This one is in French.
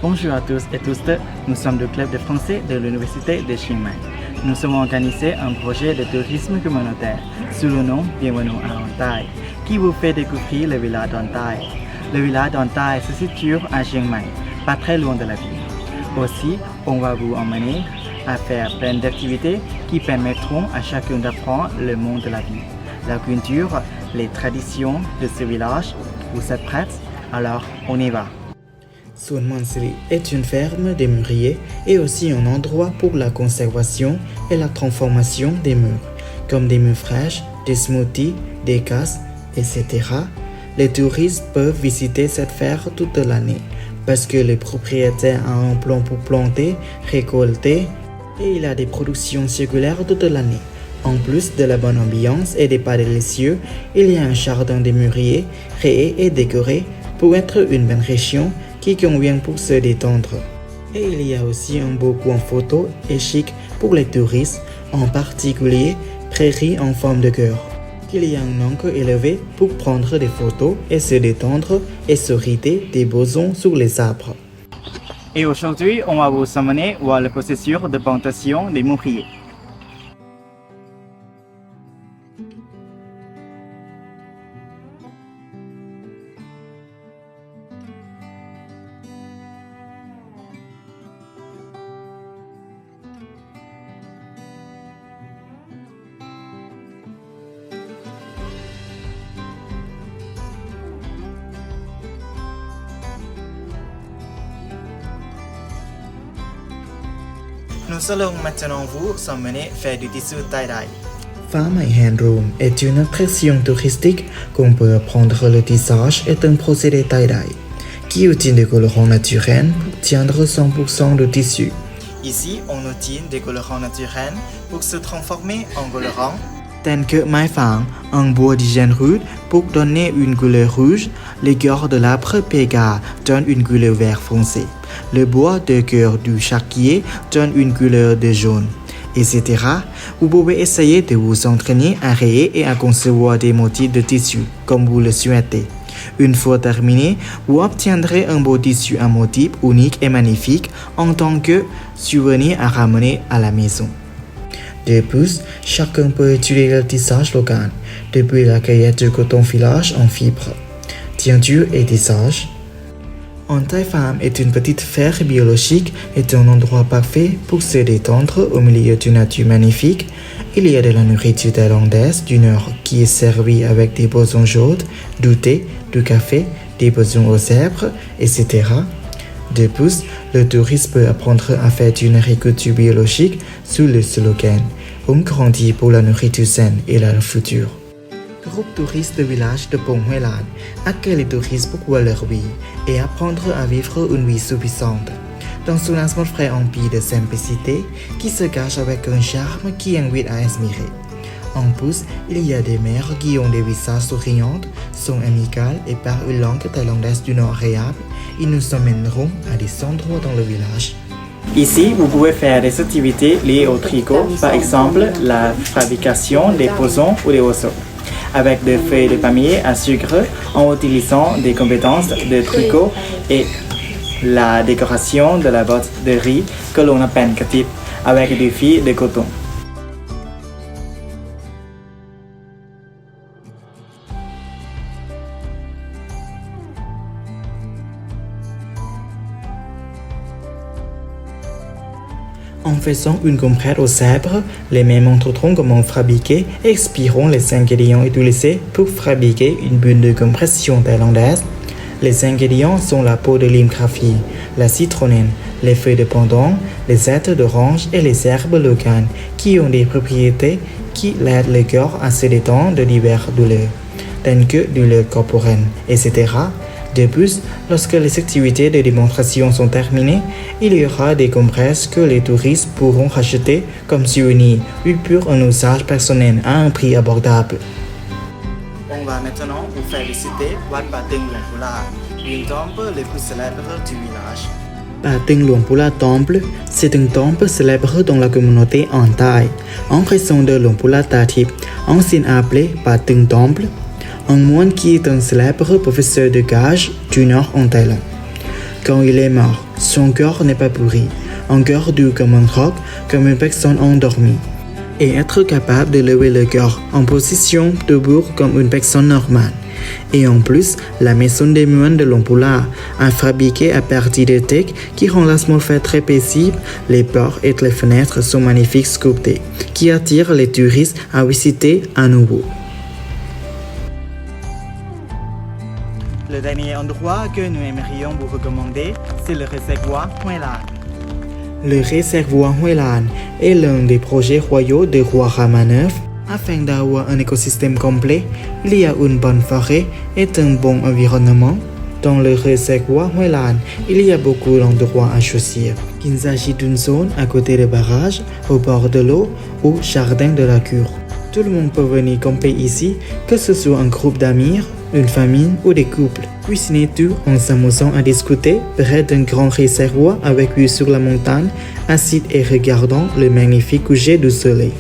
Bonjour à tous et tous, nous sommes le club de français de l'Université de Chiang Mai. Nous avons organisé un projet de tourisme communautaire sous le nom Bienvenue à Ontai, qui vous fait découvrir le village d'Ontai. Le village d'Ontai se situe à Chiang Mai, pas très loin de la ville. Aussi, on va vous emmener à faire plein d'activités qui permettront à chacun d'apprendre le monde de la vie, la culture, les traditions de ce village. Vous êtes prêts? Alors, on y va. Suan Mansiri est une ferme de mûriers et aussi un endroit pour la conservation et la transformation des mûres, comme des mûres fraîches, des smoothies, des casses, etc. Les touristes peuvent visiter cette ferme toute l'année parce que le propriétaire a un plan pour planter, récolter et il a des productions circulaires toute l'année. En plus de la bonne ambiance et des pas délicieux, il y a un jardin de mûriers créé et décoré pour être une bonne région qui convient pour se détendre. Et il y a aussi un beau coin photo et chic pour les touristes, en particulier prairie en forme de cœur. Il y a un angle élevé pour prendre des photos et se détendre et s'irriter des bosons sur les arbres. Et aujourd'hui, on va vous emmener voir le processus de plantation des mûriers. Nous allons maintenant vous emmener faire du tissu tie-dye. Farm and Handloom est une attraction touristique qu'on peut apprendre le tissage est un procédé tie-dye qui utilise des colorants naturels pour teindre 100% de tissu. Ici, on utilise des colorants naturels pour se transformer en colorant, Tels que mai vàng, un bois d'hygiène rude pour donner une couleur rouge, les cœurs de l'arbre péga donnent une couleur vert foncé. Le bois de cœur du charquier donne une couleur de jaune, etc. Vous pouvez essayer de vous entraîner à rayer et à concevoir des motifs de tissu, comme vous le souhaitez. Une fois terminé, vous obtiendrez un beau tissu à motif unique et magnifique en tant que souvenir à ramener à la maison. De plus, chacun peut étudier le tissage local, depuis la cueillette de coton filage en fibres, teinture et tissage. Ontai Farm est une petite ferme biologique et un endroit parfait pour se détendre au milieu d'une nature magnifique. Il y a de la nourriture thaïlandaise du Nord qui est servie avec des boissons chaudes, du thé, du café, des boissons aux herbes, etc. De plus, le touriste peut apprendre à faire une agriculture biologique sous le slogan « On grandit pour la nourriture saine et le futur ». Groupe touriste du village de Pong Huay Lan accueille les touristes pour voir leur vie et apprendre à vivre une vie suffisante dans une atmosphère emplie de simplicité qui se cache avec un charme qui invite à admirer. En plus, il y a des mères qui ont des visages souriants, sont amicales et parlent une langue thaïlandaise du Nord agréable. Ils nous emmèneront à des endroits dans le village. Ici, vous pouvez faire des activités liées au tricot, par exemple la fabrication des poissons ou des oiseaux, avec des feuilles de palmier à sucre en utilisant des compétences de tricot et la décoration de la botte de riz que l'on appelle katip avec du fil de coton. En faisant une compresse au sabre, les mêmes montreront comment fabriquer et expliqueront les ingrédients utilisés pour fabriquer une bulle de compression thaïlandaise. Les ingrédients sont la peau de lime graphie, la citronnelle, les feuilles de pandan, les ailes d'orange et les herbes locales qui ont des propriétés qui aident le corps à se détendre de diverses douleurs, telles que douleurs corporelles, etc. De plus, lorsque les activités de démonstration sont terminées, il y aura des compresses que les touristes pourront racheter comme souvenir ou pour un usage personnel à un prix abordable. On va maintenant vous faire visiter Wat Patung Luang Pula, une temple le plus célèbre du village. Patung Luang Pula Temple, c'est un temple célèbre dans la communauté en Thaï, en raison de Luang Pula Thip, ancien appelé Patung Temple, un moine qui est un célèbre professeur de gage du Nord en Thaïlande. Quand il est mort, Son corps n'est pas pourri, un cœur doux comme un roc, comme une personne endormie. Et être capable de lever le cœur en position debout comme une personne normale. Et en plus, la maison des moines de l'Ampoula a fabriqué à partir de teck qui rend l'atmosphère très paisible. Les portes et les fenêtres sont magnifiques sculptées, qui attirent les touristes à visiter à nouveau. Le dernier endroit que nous aimerions vous recommander, c'est le réservoir Huelan. Le réservoir Huelan est l'un des projets royaux de roi Rama IX. Afin d'avoir un écosystème complet, il y a une bonne forêt et un bon environnement. Dans le réservoir Huelan, il y a beaucoup d'endroits à choisir. Qu'il s'agit d'une zone à côté des barrages, au bord de l'eau ou jardin de la cour. Tout le monde peut venir camper ici, que ce soit un groupe d'amis, une famille ou des couples. Cuisinez tout en s'amusant à discuter près d'un grand réservoir avec vue sur la montagne, assis et regardant le magnifique coucher du soleil.